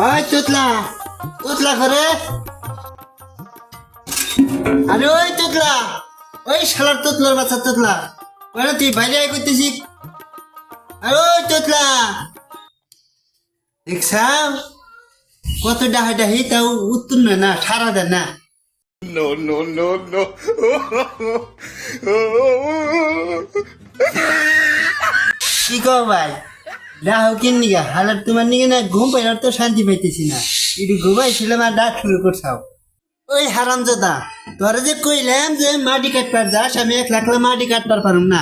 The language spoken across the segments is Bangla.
ওই তোতলা তোতলা ঘরে আরে ওই তোতলা ওই শালার তোতলার বাচ্চা তোতলা ওরা তুই বাইরে আয় করতেছি আরে ওই তোতলা দেখছাও কত ডাহা ডাহি তাও উত্তর না সারা দেয় না No, no, no, no. কি কও ভাই ডাহ কিন নিগা হালার তোমার নিগে না ঘুম পাইলার তো শান্তি পাইতেছি না একটু ঘুমাইছিলাম আর ডাক শুরু করছাও ওই হারামজাদা তোরা যে কইলাম যে মাটি কাটবার যাস আমি 1 লাখ মাটি কাটবার পারুম না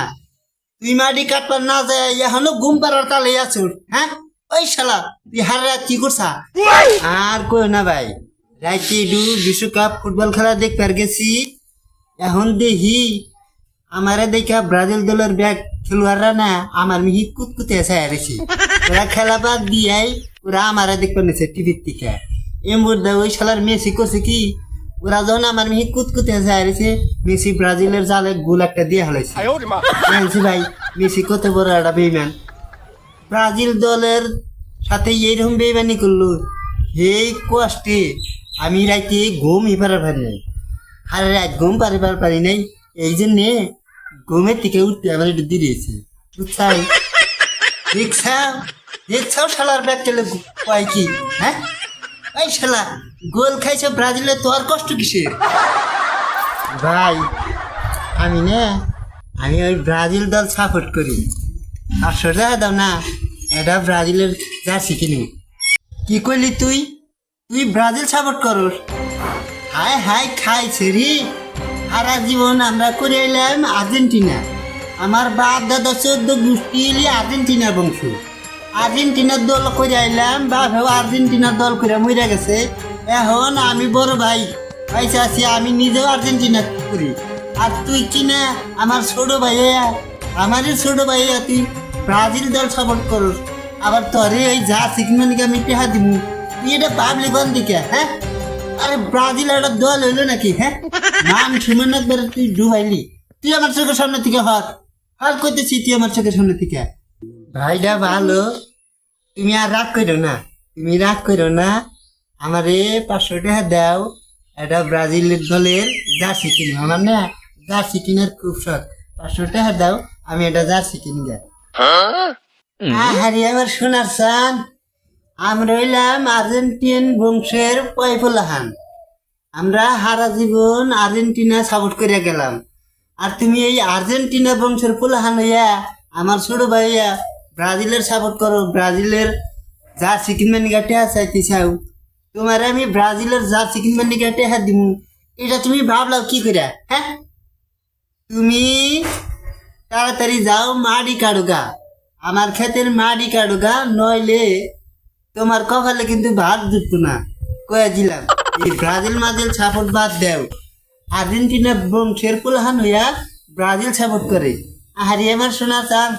তুই মাটি কাটবার না যায় এখনো ঘুম পাড়ার তালে আছুর হ্যাঁ ওই শালা তুই হার রাত কি করছা আর কই না ভাই রাইতে ডু বিশ্বকাপ ফুটবল খেলা দেখবার গেছি এখন দেখি আমারে দেখা ব্রাজিল দলের ব্যাগ খেলোয়াড়রা না আমার মিহি কুতকুতে এসে হারেছি ওরা খেলা বাদ দিয়াই ওরা আমারে দেখবার নিছে টিভির থেকে এই মুহূর্তে ওই শালার মেসি করছে কি ওরা যখন আমার মিহি কুতকুতে এসে হারেছে মেসি ব্রাজিলের জালে গোল একটা দিয়ে হালাইছে জানছি ভাই মেসি কত বড় একটা বেইমান ব্রাজিল দলের সাথে এইরকম বেইমানি করলো এই কষ্টে আমি রাইতে ঘুম পারার পারি নাই আর রাত ঘুম পারিবার পারি নাই এই জন্যে ঘুমের থেকে উঠতে আবার একটু দিয়েছে বুঝছাই দেখছাও শালার ব্যাগ চলে কয় কি হ্যাঁ এই শালা গোল খাইছে ব্রাজিলে তো আর কষ্ট কিসের ভাই আমি ওই ব্রাজিল দল সাপোর্ট করি 500 টাকা দাও না এটা ব্রাজিলের জার্সি কিনি কি করলি তুই ব্রাজিল সাপোর্ট করস হায় হায় খাইছে রে সারা জীবন আমরা করে এলাম আর্জেন্টিনা আমার বাপ দাদা 14 গোষ্ঠী এলি আর্জেন্টিনার বংশ আর্জেন্টিনার দল করে আইলাম বাপেও আর্জেন্টিনার দল করে মরে গেছে এখন আমি বড় ভাই পয়সা আছি আমি নিজেও আর্জেন্টিনা করি আর তুই কিনা আমার ছোট ভাইয়া তুই ব্রাজিল দল সাপোর্ট করস আবার তোরে ওই যা শিখমানিকে আমি টেহা দিব তুই এটা পাবলি কোন দিকে হ্যাঁ আরে ব্রাজিল একটা দল হইলো নাকি হ্যাঁ নাম শুনে না তুই ডুবাইলি তুই আমার চোখের সামনে থেকে হর করতেছি তুই আমার চোখের সামনে থেকে ভাইটা ভালো তুমি আর রাগ করো না আমারে 500 টাকা দাও এটা ব্রাজিলের দলের জার্সি কিনি আমার না জার্সি কিনার খুব শখ 500 টাকা দাও আমি এটা জার্সি কিনি গা আরে আমার শোনার চান আমরা হইলাম আর্জেন্টিন বংশের পয়ফলাহান আমরা সারা জীবন আর্জেন্টিনা সাপোর্ট করে গেলাম আর তুমি এই আর্জেন্টিনা বংশের পোলাহান হইয়া আমার ছোট ভাইয়া ব্রাজিলের সাপোর্ট করো ব্রাজিলের জার্সি কিনবার নিকা টেহা চাইতে চাও তোমার আমি ব্রাজিলের জার্সি কিনবার নিকা টেহা দিব এটা তুমি ভাবলাও কি করে হ্যাঁ তুমি তাড়াতাড়ি যাও মাটি কাটুগা আমার ক্ষেতের মাটি কাটুগা নইলে তোমার কপালে কিন্তু ভাত জুটতো না কয়ে দিলাম এই ব্রাজিল সাপোর্ট বাদ দেও আর্জেন্টিনা বংশের পোলাহান হইয়া ব্রাজিল সাপোর্ট করে আরে আমার শোনা চান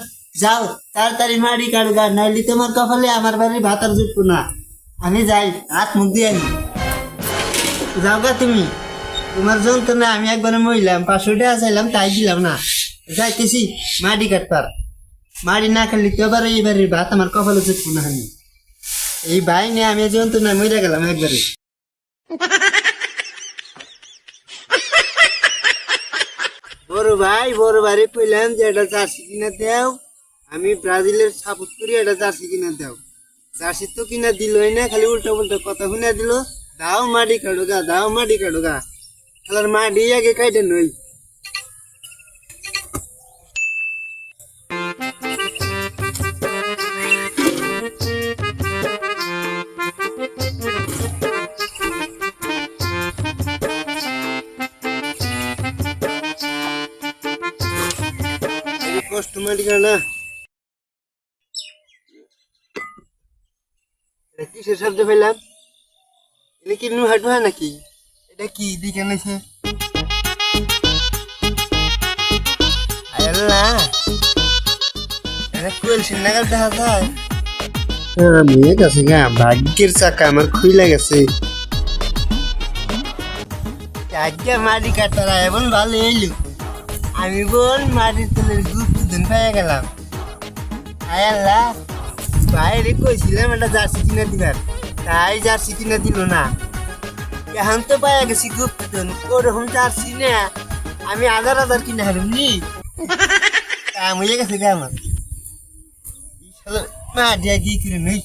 যাও তাড়াতাড়ি মাটি কাটুগা নইলে তোমার কপালে আমার বাড়ির ভাত আর জুটতো না আমি যাই হাত মুখ দিয়ে আনি যাও গা তুমি তোমার যন্ত্রণা আমি একবারে মইলাম 500 টাকা চাইলাম তাই দিলাম না যাইতেছি মাটি কাটবার মাটি না খালি তো আবার এই বাড়ির ভাত আমার কপালে জুটতো না আমি এই ভাই নিয়ে আমি যন্ত্রণা মরে গেলাম একবারে বড় ভাই কইলাম যে এটা জার্সি কিনা দেও আমি ব্রাজিলের সাপোর্ট করি এটা জার্সি কিনা দেও জার্সি তো কিনা দিলই না খালি উল্টো কথা শুনে দিল দাও মাটি কাটুগা খেলার মাটি আগে কাইটে নই কষ্ট মাটি কাটা কিসের শব্দ পেলাম এটা কি হাঁটু হয় নাকি এটা কি দিকে নাইছে ভাগ্যের চাকা আমার খুইলা গেছে মাটি কাটার এমন ভালো এলো আমি বল মাটির তলের গুপ্তধন পেয়ে গেলাম আয় আল্লাহ বাইরে কইছিলাম একটা জার্সি কিনে দিবার তাই জার্সি কিনে দিল না। এখন তো পাইয়া গেছি গুপ্তন, ওরকম জার্সি না আমি 1000 কিনে হারুম নি। কাম হয়ে গেছে গে আমার। মা দিয়া গিয়ে কিনে নেই।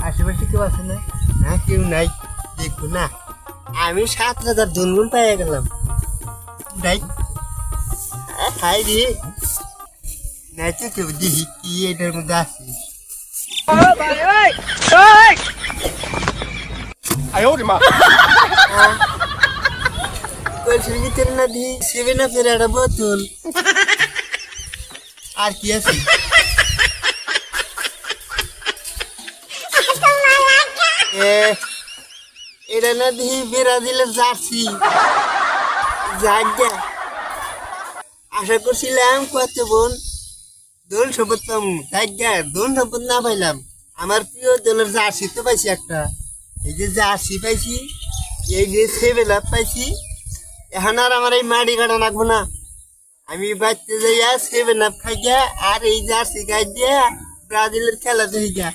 আশেপাশে কেউ আছে না? না কেউ নাই, দেখবো না। আমি 7000 ধনগুন পাইয়া গেলাম। নাই খাই রে, নাই তো কেউ দেখি কি এটার মধ্যে আছে। 哎呦我的妈！ কলসির ভিতরে না দি 7-Up-এর একটা বোতল। আর কি আছে? এটা না দি ব্রাজিলের জার্সি। জায়গা আশা করছিলাম কত বোন দোল সম্পদ পাবো, জায়গা দোল সম্পদ না পাইলাম। আমার প্রিয় দলের জার্সি তো পাইছি একটা, এই যে জার্সি পাইছি, এই যে 7-Up পাইছি। এখন আর আমার এই মাটি কাটা লাগবো না, আমি বাচ্চা যাইয়া 7-Up খাই গিয়া আর এই জার্সি গাই দিয়া ব্রাজিলের খেলা দেখি গিয়া।